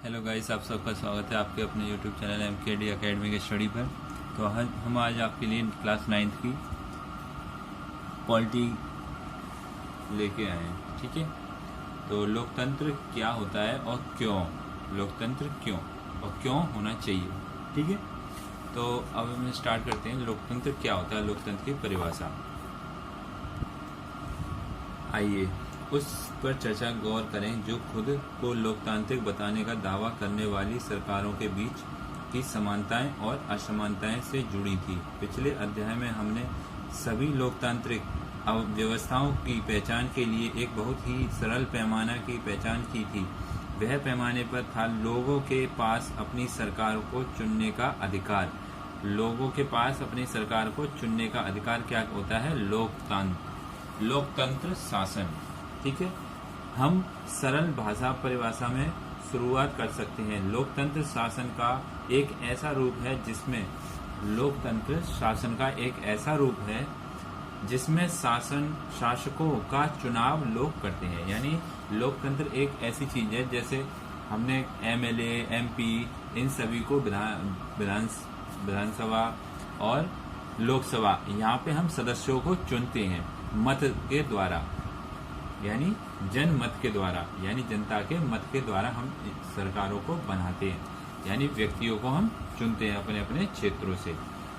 Hello guys, आप सबका स्वागत है आपके अपने यूट्यूब चैनल MKD एकेडमी के स्टडी पर। तो हम आज आपके लिए क्लास 9th की पॉलिटी लेके आए हैं। ठीक है, तो लोकतंत्र क्या होता है और क्यों, लोकतंत्र क्यों और क्यों होना चाहिए। ठीक है, तो अब हम स्टार्ट करते हैं। लोकतंत्र क्या होता है, लोकतंत्र की परिभाषा। आइए उस पर चर्चा गौर करें जो खुद को लोकतांत्रिक बताने का दावा करने वाली सरकारों के बीच की समानताएं और असमानताएं से जुड़ी थी। पिछले अध्याय में हमने सभी लोकतांत्रिक व्यवस्थाओं की पहचान के लिए एक बहुत ही सरल पैमाना की पहचान की थी। वह पैमाने पर था लोगों के पास अपनी सरकार को चुनने का अधिकार। लोगों के पास अपनी सरकार को चुनने का अधिकार क्या होता है? लोकतंत्र शासन। ठीक है, हम सरल भाषा परिभाषा में शुरुआत कर सकते हैं। लोकतंत्र शासन का एक ऐसा रूप है जिसमें लोकतंत्र शासन का एक ऐसा रूप है जिसमें शासकों का चुनाव लोग करते हैं। यानी लोकतंत्र एक ऐसी चीज है जैसे हमने MLA, MP इन सभी को विधानसभा और लोकसभा, यहाँ पे हम सदस्यों को चुनते हैं मत के द्वारा, यानी जनमत के द्वारा, यानी जनता के मत के द्वारा हम सरकारों को बनाते हैं, यानी व्यक्तियों को हम चुनते हैं अपने अपने क्षेत्रों से।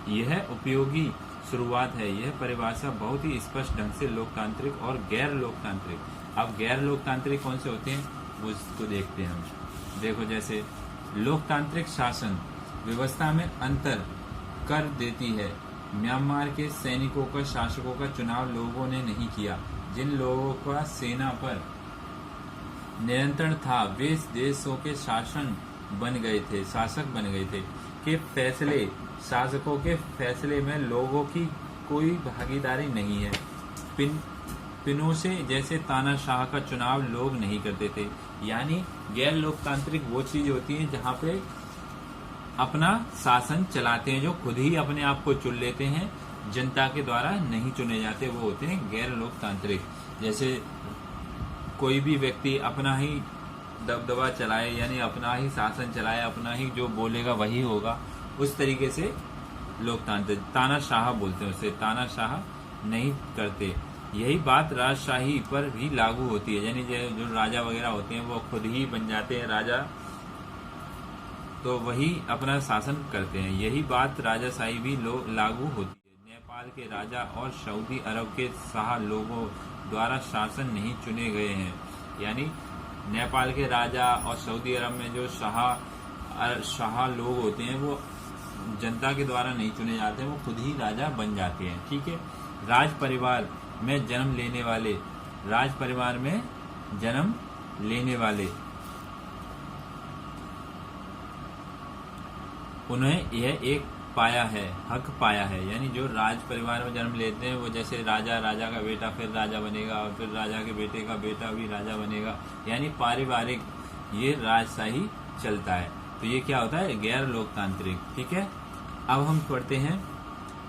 यह उपयोगी शुरुआत है। यह परिभाषा बहुत ही स्पष्ट ढंग से लोकतांत्रिक और गैर लोकतांत्रिक। अब गैर लोकतांत्रिक कौन से होते हैं वो इसको देखते हैं हम। देखो, जैसे लोकतांत्रिक शासन व्यवस्था में अंतर कर देती है। म्यांमार के सैनिकों का शासकों का चुनाव लोगों ने नहीं किया। जिन लोगों का सेना पर नियंत्रण था वे देशों के शासक बन गए थे के फैसले, शासकों के फैसले में लोगों की कोई भागीदारी नहीं है। पिनोशे जैसे तानाशाह का चुनाव लोग नहीं करते थे। यानी गैर लोकतांत्रिक वो चीज होती है जहाँ पे अपना शासन चलाते हैं, जो खुद ही अपने आप को चुन लेते हैं, जनता के द्वारा नहीं चुने जाते, वो होते हैं गैर लोकतांत्रिक। जैसे कोई भी व्यक्ति अपना ही दबदबा चलाए, यानी अपना ही शासन चलाए, अपना ही जो बोलेगा वही होगा, उस तरीके से लोकतांत्रिक। तानाशाह बोलते हैं उसे, तानाशाह नहीं करते। यही बात राजशाही पर भी लागू होती है। यानी जो राजा वगैरह होते हैं वो खुद ही बन जाते हैं राजा, तो वही अपना शासन करते हैं। यही बात राजाशाही भी लागू होती है। नेपाल के राजा और सऊदी अरब के शाह लोगों द्वारा शासन नहीं चुने गए हैं। यानी नेपाल के राजा और सऊदी अरब में जो शाह लोग होते हैं वो जनता के द्वारा नहीं चुने जाते हैं, वो खुद ही राजा बन जाते हैं। ठीक है, राज परिवार में जन्म लेने वाले उन्हें यह एक हक पाया है। यानी जो राज परिवार में जन्म लेते हैं वो जैसे राजा का बेटा फिर राजा बनेगा, और फिर राजा के बेटे का बेटा भी राजा बनेगा, यानी पारिवारिक ये राजशाही चलता है। तो ये क्या होता है? गैर लोकतांत्रिक। ठीक है, अब हम पढ़ते हैं।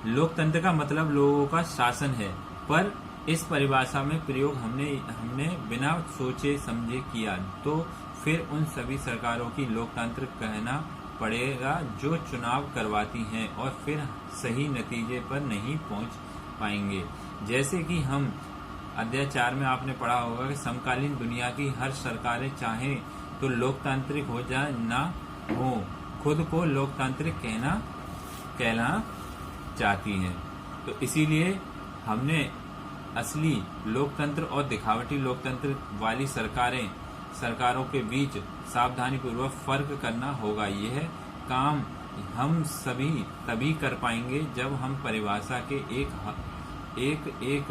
लोकतंत्र का मतलब लोगों का शासन है, पर इस परिभाषा में प्रयोग हमने बिना सोचे समझे किया, तो फिर उन सभी सरकारों की लोकतंत्र कहना पड़ेगा जो चुनाव करवाती हैं और फिर सही नतीजे पर नहीं पहुंच पाएंगे। जैसे कि हम अध्याय 4 में आपने पढ़ा होगा कि समकालीन दुनिया की हर सरकारें चाहे तो लोकतांत्रिक हो जाए ना हो, खुद को लोकतांत्रिक कहना चाहती हैं। तो इसीलिए हमने असली लोकतंत्र और दिखावटी लोकतंत्र वाली सरकारों के बीच सावधानी पूर्वक फर्क करना होगा। यह काम हम सभी तभी कर पाएंगे जब हम परिभाषा के एक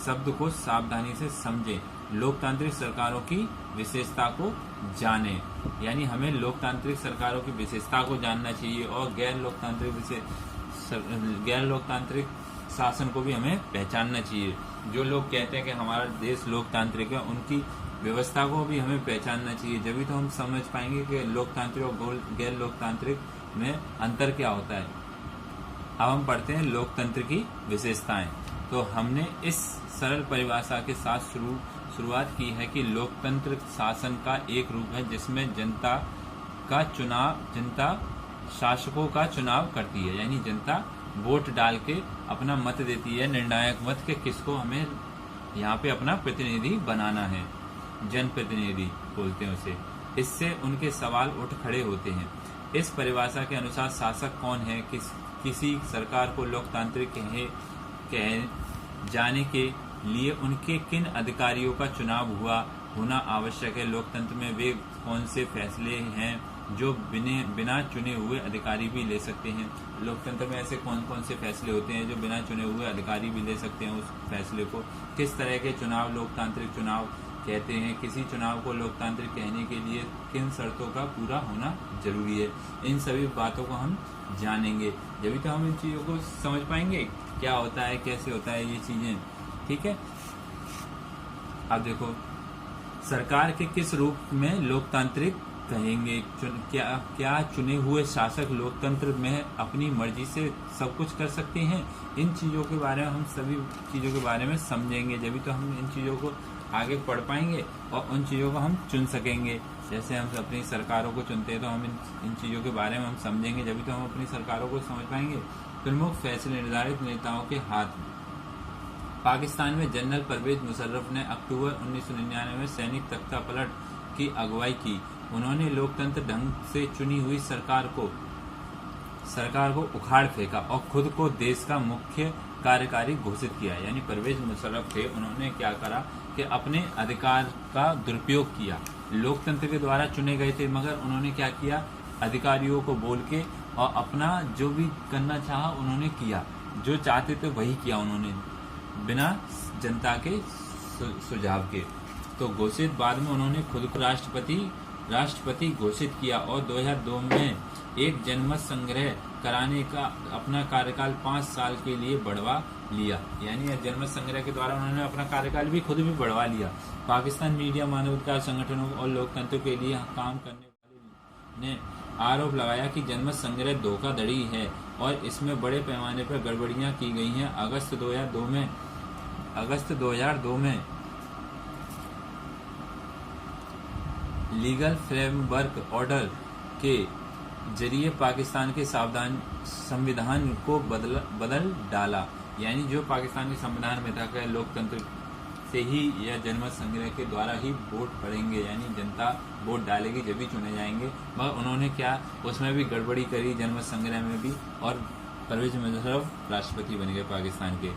शब्द को सावधानी से समझें, लोकतांत्रिक सरकारों की विशेषता को जानें। यानी हमें लोकतांत्रिक सरकारों की विशेषता को जानना चाहिए और गैर लोकतांत्रिक शासन को भी हमें पहचानना चाहिए। जो लोग कहते हैं कि हमारा देश लोकतांत्रिक है, उनकी व्यवस्था को भी हमें पहचानना चाहिए। जब तो हम समझ पाएंगे कि लोकतांत्रिक और गैर लोकतांत्रिक में अंतर क्या होता है। अब हम पढ़ते हैं लोकतंत्र की विशेषताएं। तो हमने इस सरल परिभाषा के साथ शुरुआत की है कि लोकतंत्र शासन का एक रूप है जिसमें जनता का चुनाव, जनता शासकों का चुनाव करती है, यानी जनता वोट डाल के अपना मत देती है, निर्णायक मत के किसको हमें यहाँ पे अपना प्रतिनिधि बनाना है, जनप्रतिनिधि बोलते हैं उसे। इससे उनके सवाल उठ खड़े होते हैं। इस परिभाषा के अनुसार शासक कौन है, किसी सरकार को लोकतांत्रिक कहे जाने के लिए उनके किन अधिकारियों का चुनाव होना आवश्यक है। लोकतंत्र में वे कौन से फैसले हैं जो बिना चुने हुए अधिकारी भी ले सकते हैं। लोकतंत्र में ऐसे कौन कौन से फैसले होते हैं जो बिना चुने हुए अधिकारी भी ले सकते हैं उस फैसले को। किस तरह के चुनाव लोकतांत्रिक चुनाव कहते हैं। किसी चुनाव को लोकतांत्रिक कहने के लिए किन शर्तों का पूरा होना जरूरी है। इन सभी बातों को हम जानेंगे, जब तो हम इन चीज़ों को समझ पाएंगे क्या होता है, कैसे होता है ये चीज़ें। ठीक है, अब देखो सरकार के किस रूप में लोकतांत्रिक कहेंगे। क्या चुने हुए शासक लोकतंत्र में अपनी मर्जी से सब कुछ कर सकते हैं। इन चीज़ों के बारे में हम सभी चीज़ों के बारे में समझेंगे, जब तो हम इन चीज़ों को आगे पढ़ पाएंगे और उन चीज़ों को हम चुन सकेंगे। जैसे हम अपनी सरकारों को चुनते हैं तो हम इन चीज़ों के बारे में हम समझेंगे, जब तो हम अपनी सरकारों को समझ पाएंगे। प्रमुख फैसले निर्धारित नेताओं के हाथ में। पाकिस्तान में जनरल परवेज मुशर्रफ ने अक्टूबर 1999 में सैनिक तख्ता पलट की अगुवाई की। उन्होंने लोकतंत्र ढंग से चुनी हुई सरकार को उखाड़ फेंका और खुद को देश का मुख्य कार्यकारी घोषित किया। यानी परवेज मुशर्रफ थे, उन्होंने क्या करा कि अपने अधिकार का दुरुपयोग किया। लोकतंत्र के द्वारा चुने गए थे, मगर उन्होंने क्या किया, अधिकारियों को बोल के और अपना जो भी करना चाहा उन्होंने किया, जो चाहते थे वही किया उन्होंने, बिना जनता के सुझाव के। तो घोषित बाद में उन्होंने खुद को राष्ट्रपति घोषित किया और 2002 में एक जनमत संग्रह कराने का अपना कार्यकाल 5 साल के लिए बढ़वा लिया। यानी जनमत संग्रह के द्वारा उन्होंने अपना कार्यकाल भी खुद भी बढ़वा लिया। पाकिस्तान मीडिया, मानवाधिकार संगठनों और लोकतंत्र के लिए काम करने वाले ने आरोप लगाया कि जनमत संग्रह धोखाधड़ी है और इसमें बड़े पैमाने पर गड़बड़ियां की गई हैं। अगस्त 2002 में लीगल फ्रेमवर्क ऑर्डर के जरिए पाकिस्तान के संविधान को बदल डाला। यानी जो पाकिस्तान के संविधान में था कि लोकतंत्र से ही या जनमत संग्रह के द्वारा ही वोट पड़ेंगे, यानी जनता वोट डालेगी जब भी चुने जाएंगे, मगर उन्होंने क्या उसमें भी गड़बड़ी करी, जनमत संग्रह में भी, और परवेज मुशर्रफ राष्ट्रपति बन गए पाकिस्तान के।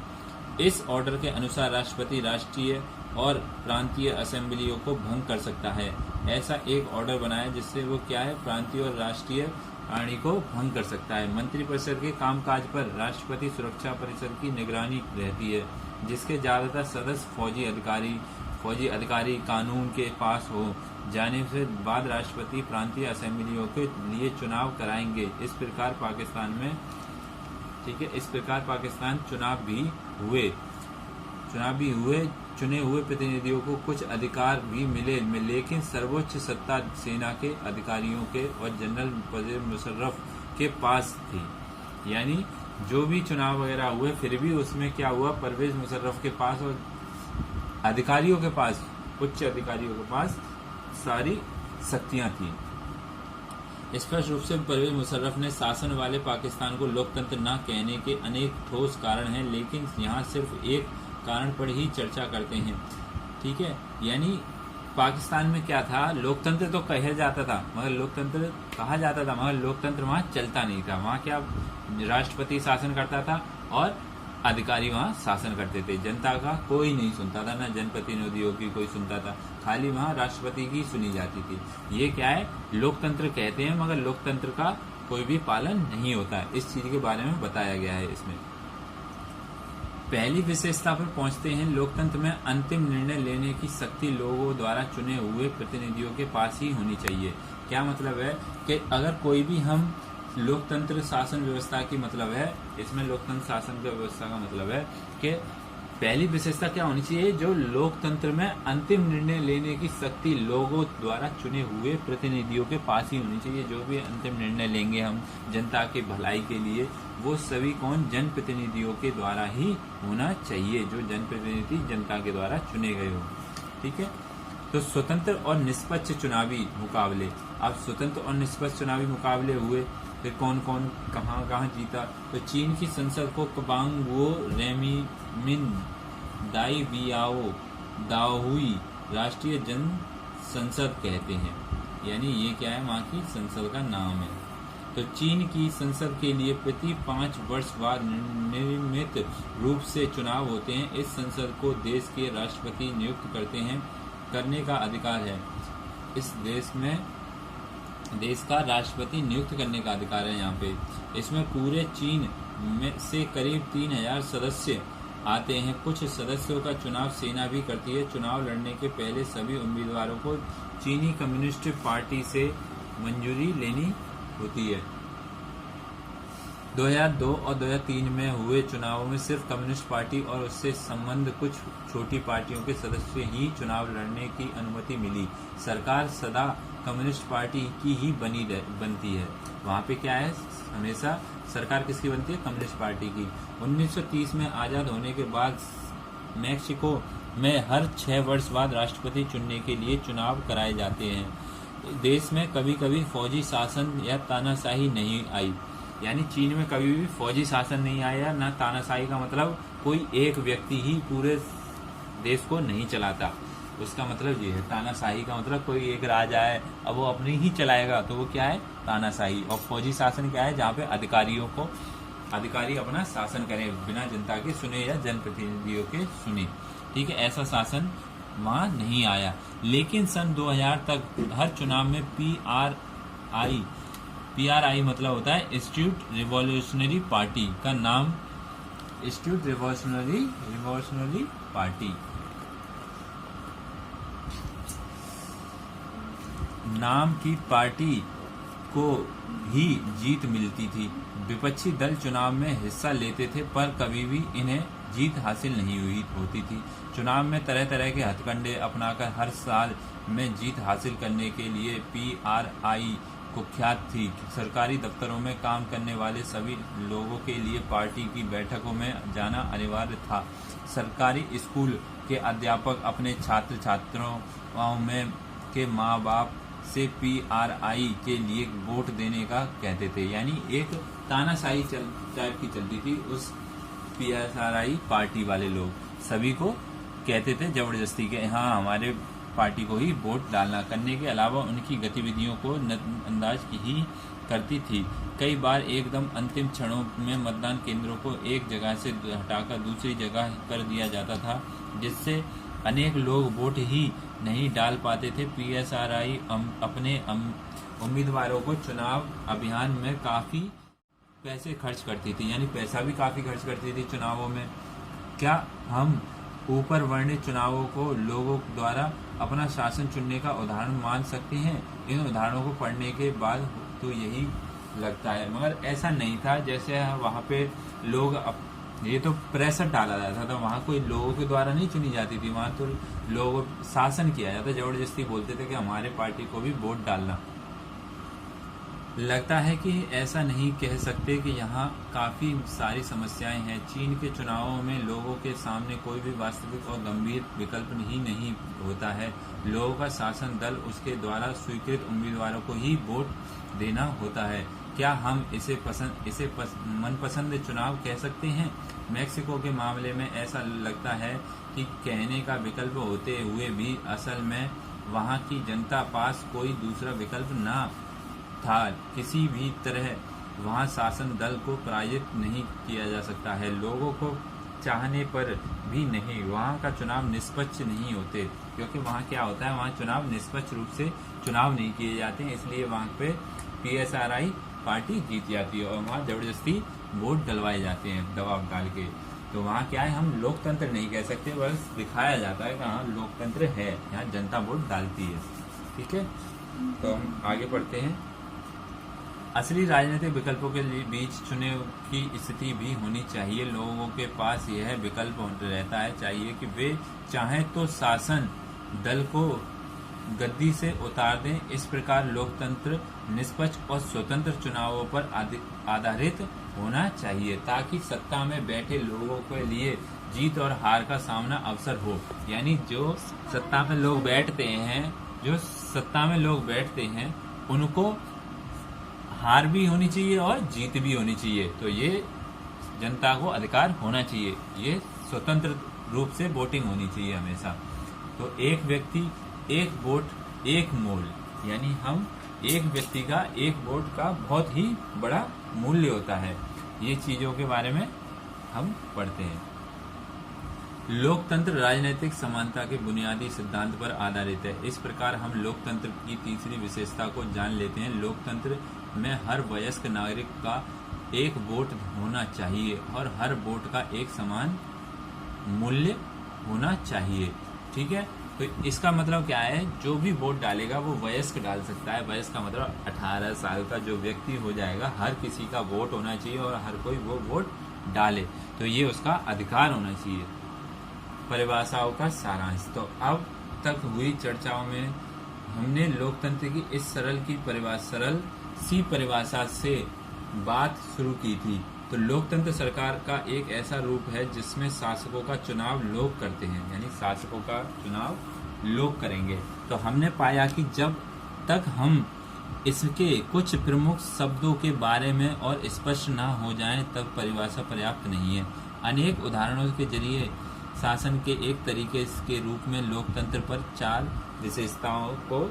इस ऑर्डर के अनुसार राष्ट्रपति राष्ट्रीय और प्रांतीय असेंबलियों को भंग कर सकता है। ऐसा एक ऑर्डर बनाया जिससे वो क्या है, प्रांतीय और राष्ट्रीय वाणी को भंग कर सकता है। मंत्रिपरिषद के कामकाज पर राष्ट्रपति सुरक्षा परिषद की निगरानी रहती है, जिसके ज्यादातर सदस्य फौजी अधिकारी कानून के पास हो जाने से बाद राष्ट्रपति प्रांतीय असेंबलियों के लिए चुनाव कराएंगे। इस प्रकार पाकिस्तान चुनाव भी हुए, चुने हुए प्रतिनिधियों को कुछ अधिकार भी मिले, लेकिन सर्वोच्च सत्ता सेना के अधिकारियों के और जनरल परवेज मुशर्रफ के पास थी। यानी जो भी चुनाव वगैरह हुए फिर भी उसमें क्या हुआ, परवेज मुशर्रफ के पास और अधिकारियों के पास, उच्च अधिकारियों के पास सारी शक्तियां थी। स्पष्ट रूप से परवेज मुशर्रफ ने शासन वाले पाकिस्तान को लोकतंत्र न कहने के अनेक ठोस कारण हैं, लेकिन यहाँ सिर्फ एक कारण पर ही चर्चा करते हैं। ठीक है, यानी पाकिस्तान में क्या था, लोकतंत्र तो कहा जाता था मगर लोकतंत्र वहाँ चलता नहीं था। वहाँ क्या, राष्ट्रपति शासन करता था और अधिकारी वहाँ शासन करते थे। जनता का कोई नहीं सुनता था, न जनप्रतिनिधियों की कोई सुनता था, खाली वहाँ राष्ट्रपति की सुनी जाती थी। ये क्या है, लोकतंत्र कहते हैं मगर लोकतंत्र का कोई भी पालन नहीं होता है। इस चीज के बारे में बताया गया है इसमें। पहली विशेषता पर पहुंचते हैं। लोकतंत्र में अंतिम निर्णय लेने की शक्ति लोगों द्वारा चुने हुए प्रतिनिधियों के पास ही होनी चाहिए। क्या मतलब है कि अगर कोई भी हम लोकतंत्र शासन व्यवस्था की मतलब है, इसमें लोकतंत्र शासन व्यवस्था का मतलब है कि पहली विशेषता क्या होनी चाहिए, जो लोकतंत्र में अंतिम निर्णय लेने की शक्ति लोगों द्वारा चुने हुए प्रतिनिधियों के पास ही होनी चाहिए। जो भी अंतिम निर्णय लेंगे हम जनता के भलाई के लिए, वो सभी कौन, जनप्रतिनिधियों के द्वारा ही होना चाहिए, जो जनप्रतिनिधि जनता के द्वारा चुने गए हो। ठीक है, तो स्वतंत्र और निष्पक्ष चुनावी मुकाबले, अब स्वतंत्र और निष्पक्ष चुनावी मुकाबले हुए, फिर कौन कौन कहाँ कहाँ जीता। तो चीन की संसद को कबांगुओ रेमिमिन दाई बियाओ दाओहुई राष्ट्रीय जन संसद कहते हैं, यानी ये क्या है, वहाँ की संसद का नाम है। तो चीन की संसद के लिए प्रति 5 वर्ष बाद नियमित रूप से चुनाव होते हैं। इस संसद को देश के राष्ट्रपति नियुक्त करने का अधिकार है। इस देश का राष्ट्रपति नियुक्त करने का अधिकार है यहाँ पे। इसमें पूरे चीन में से करीब 3000 सदस्य आते हैं। कुछ सदस्यों का चुनाव सेना भी करती है। चुनाव लड़ने के पहले सभी उम्मीदवारों को चीनी कम्युनिस्ट पार्टी से मंजूरी लेनी होती है। 2002 और 2003 में हुए चुनावों में सिर्फ कम्युनिस्ट पार्टी और उससे संबंध कुछ छोटी पार्टियों के सदस्य ही चुनाव लड़ने की अनुमति मिली। सरकार सदा कम्युनिस्ट पार्टी की ही बनती है। वहाँ पे क्या है, हमेशा सरकार किसकी बनती है, कम्युनिस्ट पार्टी की। 1930 में आज़ाद होने के बाद मैक्सिको में हर 6 वर्ष बाद राष्ट्रपति चुनने के लिए चुनाव कराए जाते हैं। देश में कभी कभी फौजी शासन या तानाशाही नहीं आई, यानी चीन में कभी भी फौजी शासन नहीं आया, ना तानाशाही का मतलब कोई एक व्यक्ति ही पूरे देश को नहीं चलाता। उसका मतलब ये है, तानाशाही का मतलब कोई एक राजा है, अब वो अपनी ही चलाएगा, तो वो क्या है, तानाशाही। और फौजी शासन क्या है, जहाँ पे अधिकारी अपना शासन करें बिना जनता के सुने या जनप्रतिनिधियों के सुने। ठीक है, ऐसा शासन वहाँ नहीं आया। लेकिन सन 2000 तक हर चुनाव में PRI मतलब होता है इंस्टीट्यूट रिवॉल्यूशनरी पार्टी का नाम, इंस्टीट्यूट रिवॉल्यूशनरी पार्टी नाम की पार्टी को ही जीत मिलती थी। विपक्षी दल चुनाव में हिस्सा लेते थे, पर कभी भी इन्हें जीत हासिल नहीं होती थी। चुनाव में तरह तरह के हथकंडे अपनाकर हर साल में जीत हासिल करने के लिए PRI कुख्यात थी। सरकारी दफ्तरों में काम करने वाले सभी लोगों के लिए पार्टी की बैठकों में जाना अनिवार्य था। सरकारी स्कूल के अध्यापक अपने छात्र छात्राओं में के माँ बाप से PRI के लिए वोट देने का कहते थे, यानी एक तानाशाही टाइप की चलती थी। उस PRI पार्टी वाले लोग सभी को कहते थे जबरदस्ती के, हाँ हमारे पार्टी को ही वोट डालना। करने के अलावा उनकी गतिविधियों को नजरअंदाज ही करती थी। कई बार एकदम अंतिम क्षणों में मतदान केंद्रों को एक जगह से हटाकर दूसरी जगह कर दिया जाता था, जिससे अनेक लोग वोट ही नहीं डाल पाते थे। PRI अपने उम्मीदवारों को चुनाव अभियान में काफ़ी पैसे खर्च करती थी, यानी पैसा भी काफ़ी खर्च करती थी चुनावों में। क्या हम ऊपर वर्णित चुनावों को लोगों द्वारा अपना शासन चुनने का उदाहरण मान सकते हैं? इन उदाहरणों को पढ़ने के बाद तो यही लगता है, मगर ऐसा नहीं था। जैसे वहाँ पे लोग ये तो प्रेशर डाला जाता था, वहाँ कोई लोगों के द्वारा नहीं चुनी जाती थी, वहाँ तो लोगों शासन किया जाता, जबरदस्ती बोलते थे कि हमारे पार्टी को भी वोट डालना। लगता है कि ऐसा नहीं कह सकते कि यहाँ काफ़ी सारी समस्याएं हैं। चीन के चुनावों में लोगों के सामने कोई भी वास्तविक और गंभीर विकल्प ही नहीं होता है। लोगों का शासन दल उसके द्वारा स्वीकृत उम्मीदवारों को ही वोट देना होता है। क्या हम इसे मनपसंद चुनाव कह सकते हैं? मैक्सिको के मामले में ऐसा लगता है कि कहने का विकल्प होते हुए भी असल में वहाँ की जनता पास कोई दूसरा विकल्प न था। किसी भी तरह वहाँ शासन दल को पराजित नहीं किया जा सकता है, लोगों को चाहने पर भी नहीं। वहाँ का चुनाव निष्पक्ष नहीं होते, क्योंकि वहाँ क्या होता है, वहाँ चुनाव निष्पक्ष रूप से चुनाव नहीं किए जाते हैं, इसलिए वहाँ पे PRI पार्टी जीत जाती है और वहाँ जबरदस्ती वोट डलवाए जाते हैं दबाव डाल के। तो वहाँ क्या है, हम लोकतंत्र नहीं कह सकते, बस दिखाया जाता है कि हाँ लोकतंत्र है, यहाँ जनता वोट डालती है। ठीक है, तो हम आगे बढ़ते हैं। असली राजनीतिक विकल्पों के बीच चुने की स्थिति भी होनी चाहिए। लोगों के पास यह विकल्प रहता है चाहिए कि वे चाहें तो शासन दल को गद्दी से उतार दें। इस प्रकार लोकतंत्र निष्पक्ष और स्वतंत्र चुनावों पर आधारित होना चाहिए, ताकि सत्ता में बैठे लोगों के लिए जीत और हार का सामना अवसर हो। यानी जो सत्ता में लोग बैठते हैं उनको हार भी होनी चाहिए और जीत भी होनी चाहिए। तो ये जनता को अधिकार होना चाहिए, ये स्वतंत्र रूप से वोटिंग होनी चाहिए हमेशा। तो एक व्यक्ति एक वोट एक मोल, यानी हम एक व्यक्ति का एक वोट का बहुत ही बड़ा मूल्य होता है। ये चीजों के बारे में हम पढ़ते हैं। लोकतंत्र राजनीतिक समानता के बुनियादी सिद्धांत पर आधारित है। इस प्रकार हम लोकतंत्र की तीसरी विशेषता को जान लेते हैं। लोकतंत्र में हर वयस्क नागरिक का एक वोट होना चाहिए और हर वोट का एक समान मूल्य होना चाहिए। ठीक है, तो इसका मतलब क्या है, जो भी वोट डालेगा वो वयस्क डाल सकता है। वयस्क का मतलब 18 साल का जो व्यक्ति हो जाएगा, हर किसी का वोट होना चाहिए और हर कोई वो वोट डाले, तो ये उसका अधिकार होना चाहिए। परिभाषाओं का सारांश। तो अब तक हुई चर्चाओं में हमने लोकतंत्र की इस सरल सी परिभाषा से बात शुरू की थी। तो लोकतंत्र सरकार का एक ऐसा रूप है जिसमें शासकों का चुनाव लोग करते हैं, यानी शासकों का चुनाव लोग करेंगे। तो हमने पाया कि जब तक हम इसके कुछ प्रमुख शब्दों के बारे में और स्पष्ट न हो जाएं, तब परिभाषा पर्याप्त नहीं है। अनेक उदाहरणों के जरिए शासन के एक तरीके के रूप में लोकतंत्र पर 4 विशेषताओं को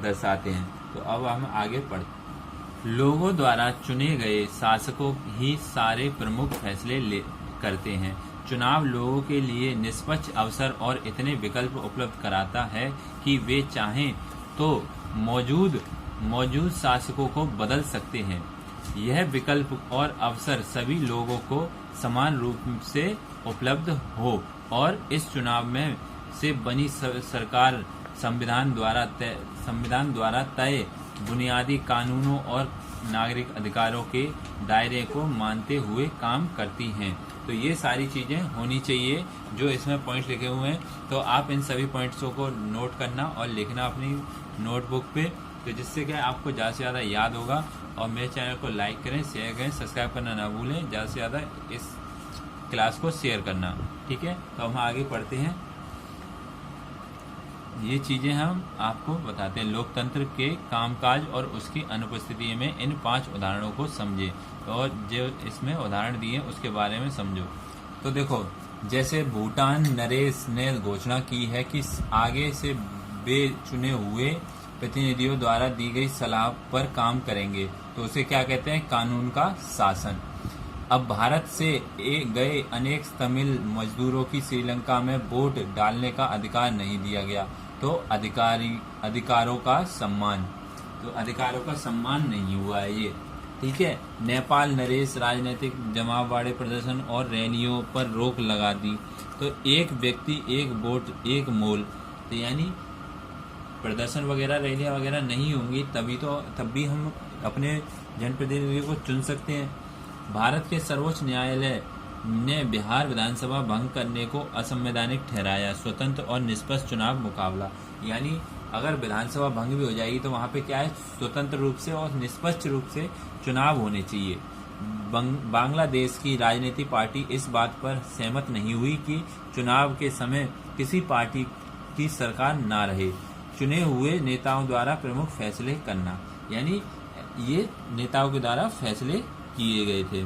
दर्शाते हैं। तो अब हम आगे पढ़ते। लोगों द्वारा चुने गए शासकों ही सारे प्रमुख फैसले करते हैं। चुनाव लोगों के लिए निष्पक्ष अवसर और इतने विकल्प उपलब्ध कराता है कि वे चाहें तो मौजूद शासकों को बदल सकते हैं। यह विकल्प और अवसर सभी लोगों को समान रूप से उपलब्ध हो और इस चुनाव में से बनी सरकार संविधान द्वारा तय बुनियादी कानूनों और नागरिक अधिकारों के दायरे को मानते हुए काम करती हैं। तो ये सारी चीजें होनी चाहिए जो इसमें पॉइंट्स लिखे हुए हैं। तो आप इन सभी पॉइंट्सों को नोट करना और लिखना अपनी नोटबुक पे, तो जिससे क्या आपको ज़्यादा से ज़्यादा याद होगा। और मेरे चैनल को लाइक करें, शेयर करें, सब्सक्राइब करना ना भूलें। ज़्यादा से ज़्यादा इस क्लास को शेयर करना। ठीक है, तो हम आगे पढ़ते हैं। ये चीजें हम आपको बताते हैं। लोकतंत्र के कामकाज और उसकी अनुपस्थिति में इन 5 उदाहरणों को समझे और जो इसमें उदाहरण दिए उसके बारे में समझो। तो देखो, जैसे भूटान नरेश ने घोषणा की है कि आगे से वे चुने हुए प्रतिनिधियों द्वारा दी गई सलाह पर काम करेंगे, तो उसे क्या कहते हैं, कानून का शासन। अब भारत से गए अनेक तमिल मजदूरों की श्रीलंका में वोट डालने का अधिकार नहीं दिया गया, तो अधिकारों का सम्मान, तो अधिकारों का सम्मान नहीं हुआ है ये। ठीक है, नेपाल नरेश राजनीतिक जमावड़े प्रदर्शन और रैलियों पर रोक लगा दी। तो एक व्यक्ति एक वोट एक मोल, तो यानी प्रदर्शन वगैरह रैलियां वगैरह नहीं होंगी तब भी हम अपने जनप्रतिनिधियों को चुन सकते हैं। भारत के सर्वोच्च न्यायालय ने बिहार विधानसभा भंग करने को असंवैधानिक ठहराया। स्वतंत्र और निष्पक्ष चुनाव मुकाबला, यानी अगर विधानसभा भंग भी हो जाएगी तो वहाँ पे क्या है, स्वतंत्र रूप से और निष्पक्ष रूप से चुनाव होने चाहिए। बांग्लादेश की राजनीतिक पार्टी इस बात पर सहमत नहीं हुई कि चुनाव के समय किसी पार्टी की सरकार ना रहे, चुने हुए नेताओं द्वारा प्रमुख फैसले करना, यानी ये नेताओं के द्वारा फैसले किए गए थे।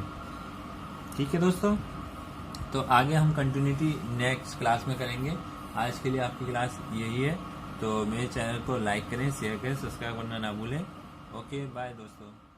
ठीक है दोस्तों, तो आगे हम कंटिन्यूटी नेक्स्ट क्लास में करेंगे। आज के लिए आपकी क्लास यही है। तो मेरे चैनल को लाइक करें, शेयर करें, सब्सक्राइब करना ना भूलें। ओके, बाय दोस्तों।